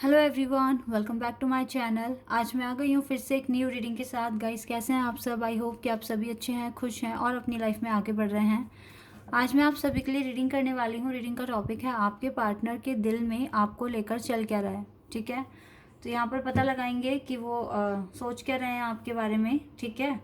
Hello everyone, welcome back to my channel. आज मैं आ गई हूँ फिर से एक न्यू रीडिंग के साथ। गाइस, कैसे हैं आप सब? आई होप कि आप सभी अच्छे हैं, खुश हैं और अपनी लाइफ में आगे बढ़ रहे हैं। आज मैं आप सभी के लिए रीडिंग करने वाली हूँ। रीडिंग का टॉपिक है आपके पार्टनर के दिल में आपको लेकर चल क्या रहा है। ठीक है, तो यहाँ पर पता लगाएंगे कि वो सोच क्या रहे हैं आपके बारे में। ठीक है,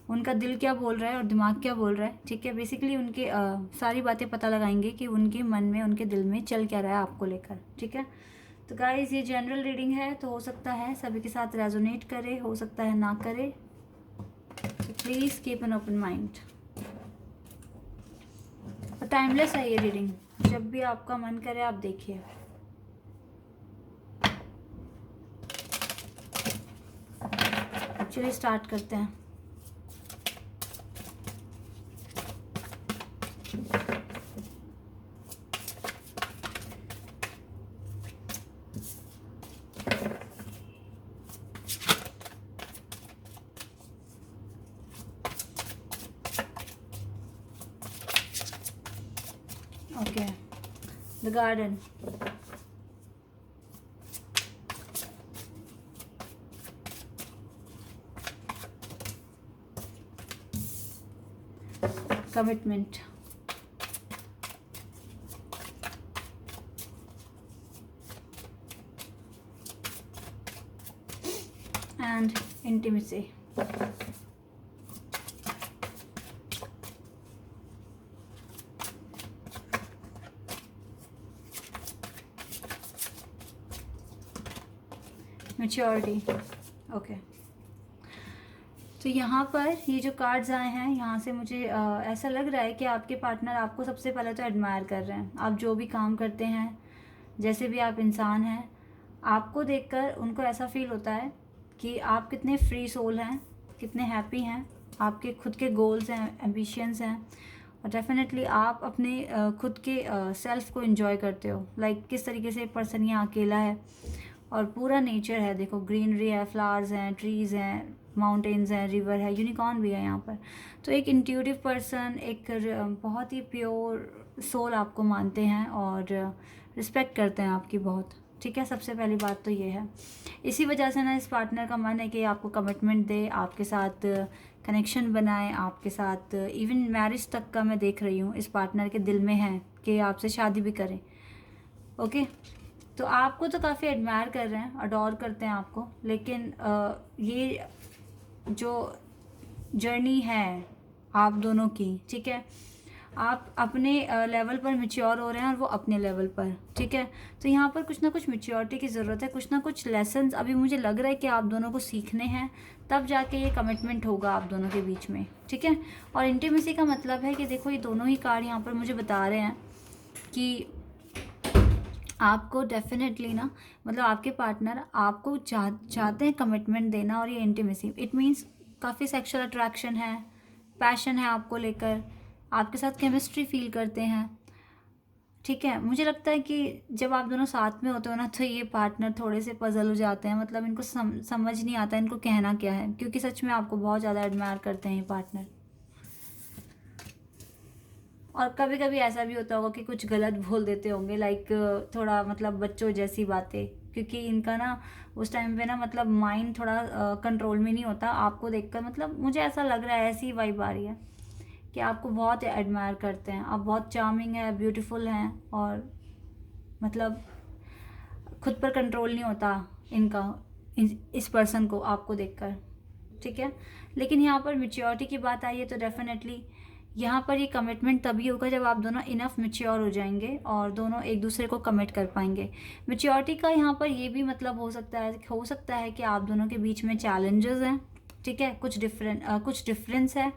उनका दिल क्या बोल रहा है और दिमाग क्या बोल रहा है। ठीक है, बेसिकली उनके सारी बातें पता लगाएंगे कि उनके मन में, उनके दिल में चल क्या रहा है आपको लेकर। ठीक है, तो गाइज ये जनरल रीडिंग है, तो हो सकता है सभी के साथ रेजोनेट करे, हो सकता है ना करे। तो please keep an open mind. Timeless है ये रीडिंग, जब भी आपका मन करे आप देखिए। चलिए स्टार्ट करते हैं। Okay, the garden, commitment, and intimacy. Maturity. Okay, तो यहाँ पर ये जो कार्ड्स आए हैं, यहाँ से मुझे ऐसा लग रहा है कि आपके पार्टनर आपको सबसे पहले तो एडमायर कर रहे हैं। आप जो भी काम करते हैं, जैसे भी आप इंसान हैं, आपको देखकर उनको ऐसा फील होता है कि आप कितने फ्री सोल हैं, कितने हैप्पी हैं, आपके खुद के गोल्स हैं, एम्बिशंस हैं, और डेफिनेटली आप अपने खुद के सेल्फ को एंजॉय करते हो। लाइक किस तरीके से पर्सन यहाँ अकेला है और पूरा नेचर है, देखो ग्रीनरी है, फ्लावर्स हैं, ट्रीज़ हैं, माउंटेन्स हैं, रिवर है, यूनिकॉर्न भी है यहाँ पर। तो एक इंट्यूटिव पर्सन, एक बहुत ही प्योर सोल आपको मानते हैं और रिस्पेक्ट करते हैं आपकी बहुत। ठीक है, सबसे पहली बात तो ये है। इसी वजह से ना इस पार्टनर का मन है कि आपको कमिटमेंट दे, आपके साथ कनेक्शन बनाए, आपके साथ इवन मैरिज तक का मैं देख रही हूँ इस पार्टनर के दिल में है कि आपसे शादी भी करें। ओके, तो आपको तो काफ़ी एडमायर कर रहे हैं, अडोर करते हैं आपको, लेकिन ये जो जर्नी है आप दोनों की, ठीक है, आप अपने लेवल पर मैच्योर हो रहे हैं और वो अपने लेवल पर। ठीक है, तो यहाँ पर कुछ ना कुछ मैच्योरिटी की ज़रूरत है, कुछ ना कुछ लेसन्स अभी मुझे लग रहा है कि आप दोनों को सीखने हैं, तब जाके ये कमिटमेंट होगा आप दोनों के बीच में। ठीक है, और इंटीमेसी का मतलब है कि देखो ये दोनों ही कार्ड यहाँ पर मुझे बता रहे हैं कि आपको डेफिनेटली ना, मतलब आपके पार्टनर आपको चाहते हैं कमिटमेंट देना, और ये इंटीमेसी इट मीन्स काफ़ी सेक्सुअल अट्रैक्शन है, पैशन है आपको लेकर, आपके साथ केमिस्ट्री फील करते हैं। ठीक है, मुझे लगता है कि जब आप दोनों साथ में होते हो ना, तो ये पार्टनर थोड़े से पजल हो जाते हैं, मतलब इनको समझ नहीं आता इनको कहना क्या है, क्योंकि सच में आपको बहुत ज़्यादा एडमायर करते हैं ये पार्टनर। और कभी कभी ऐसा भी होता होगा कि कुछ गलत बोल देते होंगे, लाइक थोड़ा मतलब बच्चों जैसी बातें, क्योंकि इनका ना उस टाइम पे ना मतलब माइंड थोड़ा कंट्रोल में नहीं होता आपको देखकर। मतलब मुझे ऐसा लग रहा है, ऐसी वाइब आ रही है कि आपको बहुत एडमायर करते हैं, आप बहुत चार्मिंग है, ब्यूटीफुल हैं, और मतलब खुद पर कंट्रोल नहीं होता इनका, इस पर्सन को आपको देखकर। ठीक है, लेकिन यहाँ पर मेच्योरिटी की बात आई है, तो डेफिनेटली यहाँ पर ये कमिटमेंट तभी होगा जब आप दोनों इनफ मेच्योर हो जाएंगे और दोनों एक दूसरे को कमिट कर पाएंगे। मेच्योरिटी का यहाँ पर ये भी मतलब हो सकता है कि आप दोनों के बीच में चैलेंजेस हैं। ठीक है, कुछ डिफरेंस है,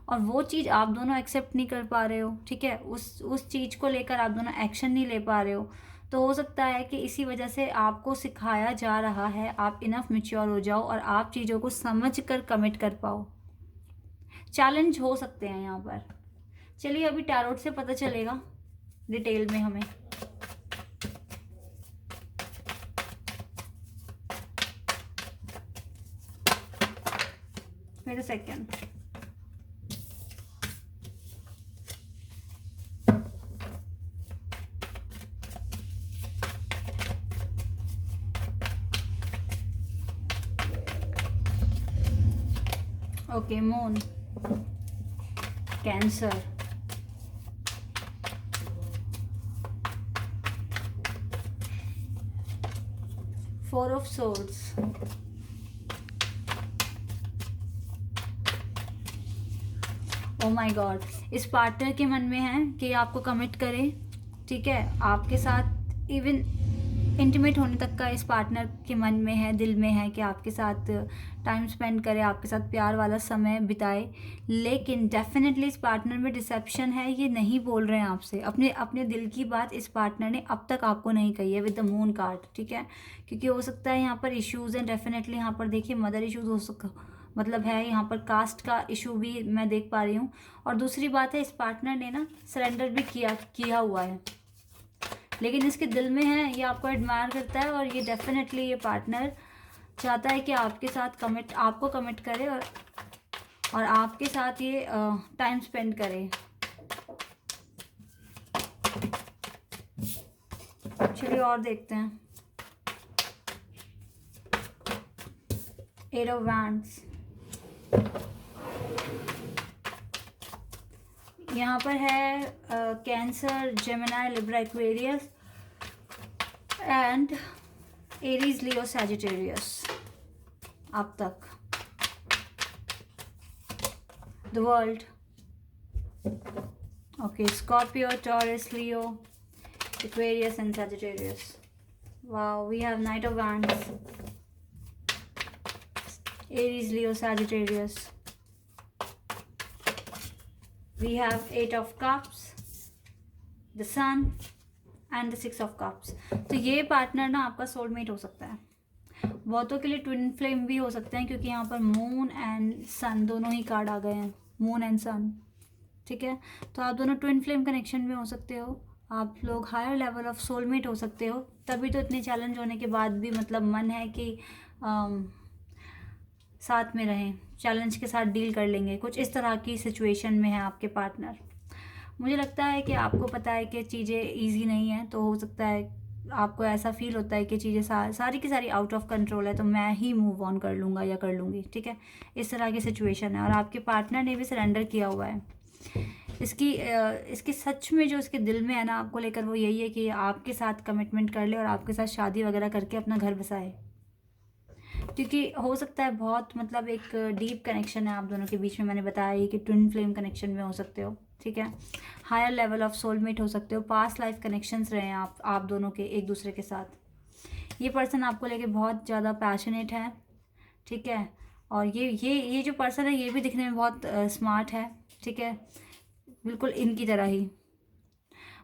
और वो चीज़ आप दोनों एक्सेप्ट नहीं कर पा रहे हो। ठीक है, उस चीज़ को लेकर आप दोनों एक्शन नहीं ले पा रहे हो। तो हो सकता है कि इसी वजह से आपको सिखाया जा रहा है आप इनफ मेच्योर हो जाओ और आप चीज़ों को समझ कर कमिट कर पाओ। चैलेंज हो सकते हैं यहाँ पर। चलिए अभी टैरोट से पता चलेगा डिटेल में हमें। Wait a second. Okay, moon, cancer, four of swords, oh my god, इस पार्टनर के मन में है कि आपको कमिट करे, ठीक है, आपके साथ इवन इंटीमेट होने तक का इस पार्टनर के मन में है, दिल में है कि आपके साथ टाइम स्पेंड करे, आपके साथ प्यार वाला समय बिताए। लेकिन डेफिनेटली इस पार्टनर में डिसेप्शन है, ये नहीं बोल रहे हैं आपसे, अपने अपने दिल की बात इस पार्टनर ने अब तक आपको नहीं कही है विद द मून कार्ड, ठीक है, क्योंकि हो सकता है यहाँ पर इश्यूज़ हैं, डेफिनेटली यहाँ पर देखिए मदर इश्यूज़ हो सकता, मतलब है यहाँ पर कास्ट का इशू भी मैं देख पा रही हूँ। और दूसरी बात है, इस पार्टनर ने ना सरेंडर भी किया हुआ है, लेकिन इसके दिल में है, ये आपको एडमायर करता है, और ये डेफिनेटली ये पार्टनर चाहता है कि आपके साथ आपको कमिट करे और आपके साथ ये टाइम स्पेंड करे। चलिए और देखते हैं। एट ऑफ वैंड्स, यहाँ पर है Cancer, Gemini, Libra, Aquarius and Aries, Leo, Sagittarius अब तक। The world, okay, Scorpio, Taurus, Leo, Aquarius and Sagittarius. Wow, we have knight of wands, Aries, Leo, Sagittarius. We have 8 of cups, the sun and the 6 of cups। तो ये partner ना आपका soulmate हो सकता है, बहुतों के लिए ट्विन फ्लेम भी हो सकते हैं, क्योंकि यहाँ पर मून एंड सन दोनों ही कार्ड आ गए हैं, मून एंड सन, ठीक है। तो आप दोनों ट्विन फ्लेम कनेक्शन में हो सकते हो, आप लोग हायर लेवल ऑफ सोलमेट हो सकते हो, तभी तो इतने चैलेंज होने के बाद भी मतलब मन है कि साथ में रहें, चैलेंज के साथ डील कर लेंगे, कुछ इस तरह की सिचुएशन में है आपके पार्टनर। मुझे लगता है कि आपको पता है कि चीज़ें इजी नहीं हैं, तो हो सकता है आपको ऐसा फील होता है कि चीज़ें सारी की सारी आउट ऑफ कंट्रोल है, तो मैं ही मूव ऑन कर लूँगा या कर लूँगी, ठीक है, इस तरह की सिचुएशन है। और आपके पार्टनर ने भी सरेंडर किया हुआ है। इसकी सच में जो इसके दिल में है ना आपको लेकर, वो यही है कि आपके साथ कमिटमेंट कर ले और आपके साथ शादी वगैरह करके अपना घर बसाए, क्योंकि हो सकता है बहुत मतलब एक डीप कनेक्शन है आप दोनों के बीच में। मैंने बताया ही कि ट्विन फ्लेम कनेक्शन में हो सकते हो, ठीक है, हायर लेवल ऑफ सोलमेट हो सकते हो, पास्ट लाइफ कनेक्शंस रहे हैं आप दोनों के एक दूसरे के साथ। ये पर्सन आपको लेके बहुत ज़्यादा पैशनेट है, ठीक है, और ये जो पर्सन है ये भी दिखने में बहुत स्मार्ट है, ठीक है, बिल्कुल इनकी तरह ही।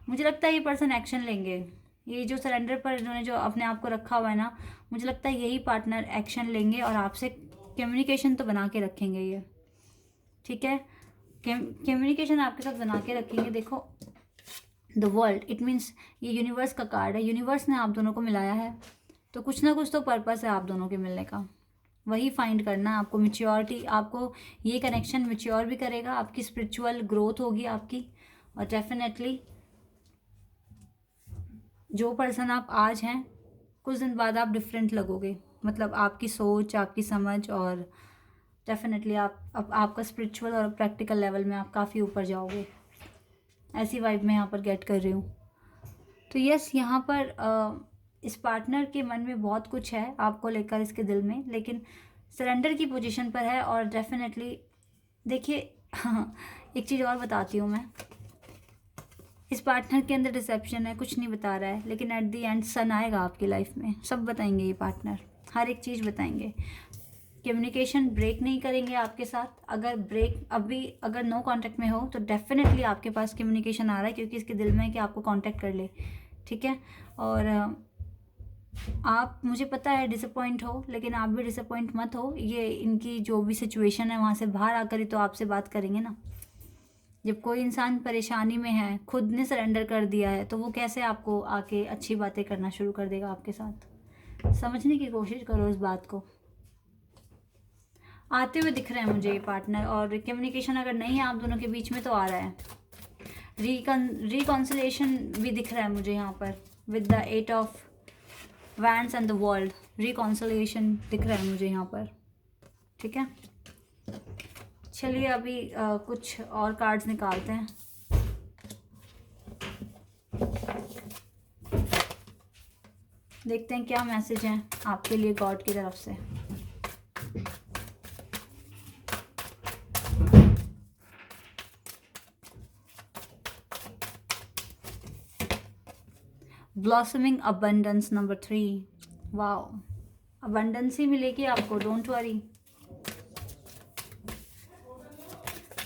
मुझे लगता है ये पर्सन एक्शन लेंगे, ये जो सरेंडर पर इन्होंने जो अपने आप को रखा हुआ है ना, मुझे लगता है यही पार्टनर एक्शन लेंगे और आपसे कम्युनिकेशन तो बना के रखेंगे ये, ठीक है, कम्युनिकेशन आपके साथ बना के रखेंगे। देखो द वर्ल्ड, इट मीन्स ये यूनिवर्स का कार्ड है, यूनिवर्स ने आप दोनों को मिलाया है, तो कुछ ना कुछ तो पर्पस है आप दोनों के मिलने का, वही फाइंड करना है आपको। मैच्योरिटी, आपको ये कनेक्शन मैच्योर भी करेगा, आपकी स्पिरिचुअल ग्रोथ होगी आपकी, और डेफिनेटली जो पर्सन आप आज हैं कुछ दिन बाद आप डिफरेंट लगोगे, मतलब आपकी सोच, आपकी समझ, और डेफिनेटली आपका स्पिरिचुअल और प्रैक्टिकल लेवल में आप काफ़ी ऊपर जाओगे, ऐसी वाइब मैं यहाँ पर गेट कर रही हूँ। तो यस, यहाँ पर इस पार्टनर के मन में बहुत कुछ है आपको लेकर, इसके दिल में, लेकिन सरेंडर की पोजीशन पर है। और डेफिनेटली देखिए एक चीज़ और बताती हूँ मैं, इस पार्टनर के अंदर डिसेप्शन है, कुछ नहीं बता रहा है, लेकिन एट दी एंड सन आएगा आपकी लाइफ में, सब बताएंगे ये पार्टनर, हर एक चीज़ बताएंगे। कम्युनिकेशन ब्रेक नहीं करेंगे आपके साथ, अगर नो कांटेक्ट में हो तो डेफिनेटली आपके पास कम्युनिकेशन आ रहा है, क्योंकि इसके दिल में है कि आपको कांटेक्ट कर ले, ठीक है। और आप, मुझे पता है डिसअपॉइंट हो, लेकिन आप भी डिसअपॉइंट मत हो, ये इनकी जो भी सिचुएशन है वहाँ से बाहर आकर ही तो आपसे बात करेंगे ना। जब कोई इंसान परेशानी में है, खुद ने सरेंडर कर दिया है, तो वो कैसे आपको आके अच्छी बातें करना शुरू कर देगा आपके साथ। समझने की कोशिश करो इस बात को। आते हुए दिख रहे हैं मुझे ये पार्टनर, और कम्युनिकेशन अगर नहीं है आप दोनों के बीच में तो आ रहा है। रिकॉन्सिलेशन भी दिख रहा है मुझे यहाँ पर with the 8 of wands and the world, reconciliation दिख रहा है मुझे यहाँ पर, ठीक है। चलिए अभी कुछ और कार्ड्स निकालते हैं। देखते हैं क्या मैसेज है आपके लिए गॉड की तरफ से। Blossoming abundance number 3। Wow, abundance ही मिलेगी आपको, डोंट वरी।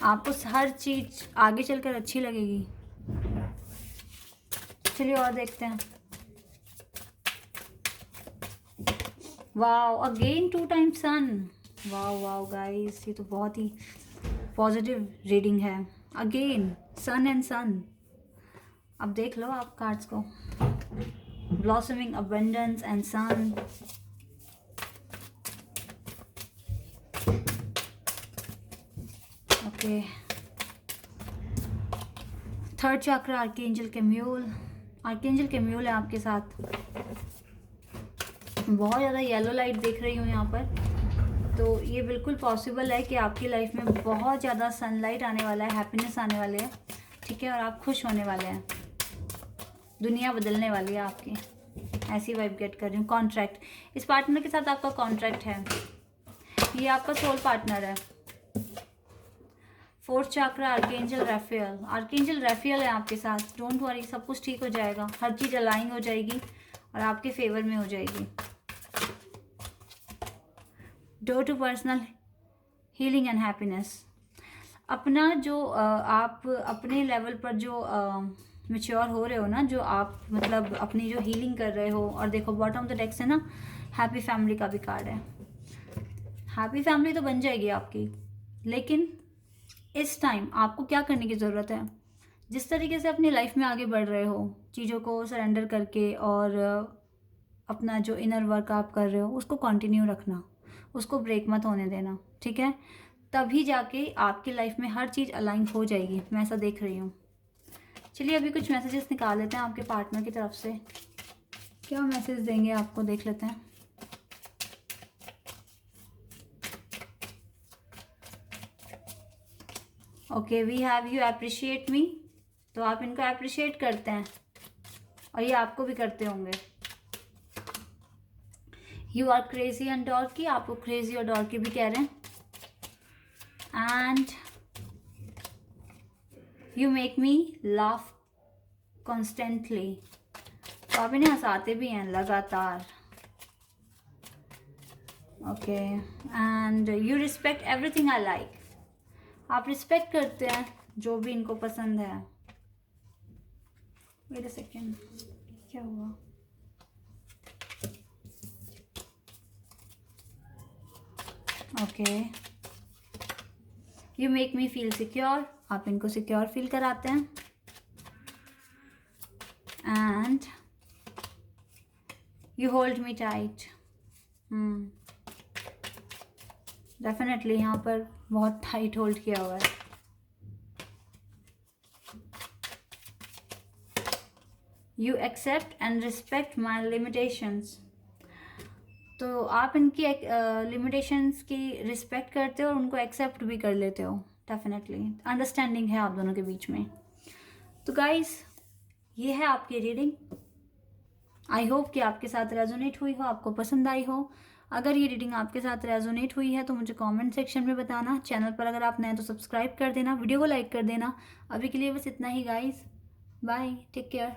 आपको हर चीज़ आगे चलकर अच्छी लगेगी। चलिए और देखते हैं। Wow, again 2 times sun. Wow wow guys, ये तो बहुत ही पॉजिटिव रीडिंग है। Again sun and sun. अब देख लो आप कार्ड्स को। Blossoming abundance and sun. Okay, third chakra archangel Camael. Archangel Camael है आपके साथ। बहुत ज़्यादा येलो लाइट देख रही हूँ यहाँ पर, तो ये बिल्कुल पॉसिबल है कि आपकी लाइफ में बहुत ज़्यादा सनलाइट आने वाला है, हैप्पीनेस आने वाले है, ठीक है, और आप खुश होने वाले हैं। दुनिया बदलने वाली है आपकी, ऐसी वाइब गेट कर रही हूँ। कॉन्ट्रैक्ट, इस पार्टनर के साथ आपका कॉन्ट्रैक्ट है, ये आपका सोल पार्टनर है। फोर्थ चक्र आर्कएंजल राफेल। आर्कएंजल राफेल है आपके साथ। डोंट वरी, सब कुछ ठीक हो जाएगा, हर चीज़ अलाइन हो जाएगी और आपके फेवर में हो जाएगी। Door to personal healing and happiness. अपना जो आप अपने लेवल पर जो मैच्योर हो रहे हो ना, जो आप मतलब अपनी जो हीलिंग कर रहे हो। और देखो बॉटम ऑफ द डेक से ना हैप्पी फैमिली का भी कार्ड है। हैप्पी फैमिली तो बन जाएगी आपकी, लेकिन इस टाइम आपको क्या करने की ज़रूरत है? जिस तरीके से अपनी लाइफ में आगे बढ़ रहे हो, चीज़ों को सरेंडर करके और अपना जो इनर वर्क आप कर रहे हो उसको कंटिन्यू रखना, उसको ब्रेक मत होने देना, ठीक है? तभी जाके आपकी लाइफ में हर चीज़ अलाइन हो जाएगी, मैं ऐसा देख रही हूँ। चलिए अभी कुछ मैसेजेस निकाल लेते हैं आपके पार्टनर की तरफ से। क्या मैसेज देंगे आपको, देख लेते हैं। Okay, we have you appreciate me. तो आप इनको अप्रिशिएट करते हैं और ये आपको भी करते होंगे। यू आर क्रेजी एंड डॉर्की, आपको क्रेजी और डॉर्की भी कह रहे हैं। And you make me laugh constantly, तो आप इन्हें हंसाते भी हैं लगातार। Okay, and you respect everything I like, आप रिस्पेक्ट करते हैं जो भी इनको पसंद है। वेट अ सेकेंड, क्या हुआ? Okay, you make me feel secure, आप इनको सिक्योर फील कराते हैं। And you hold me tight. Definitely यहाँ पर बहुत टाइट होल्ड किया हुआ है। You accept and respect my limitations, तो आप इनकी लिमिटेशंस की रिस्पेक्ट करते हो और उनको एक्सेप्ट भी कर लेते हो। डेफिनेटली अंडरस्टैंडिंग है आप दोनों के बीच में। तो गाइस, ये है आपकी रीडिंग। आई होप कि आपके साथ रेजोनेट हुई हो, आपको पसंद आई हो। अगर ये रीडिंग आपके साथ रेजोनेट हुई है तो मुझे कमेंट सेक्शन में बताना। चैनल पर अगर आप नए हैं तो सब्सक्राइब कर देना, वीडियो को लाइक कर देना। अभी के लिए बस इतना ही गाइस, बाय, टेक केयर।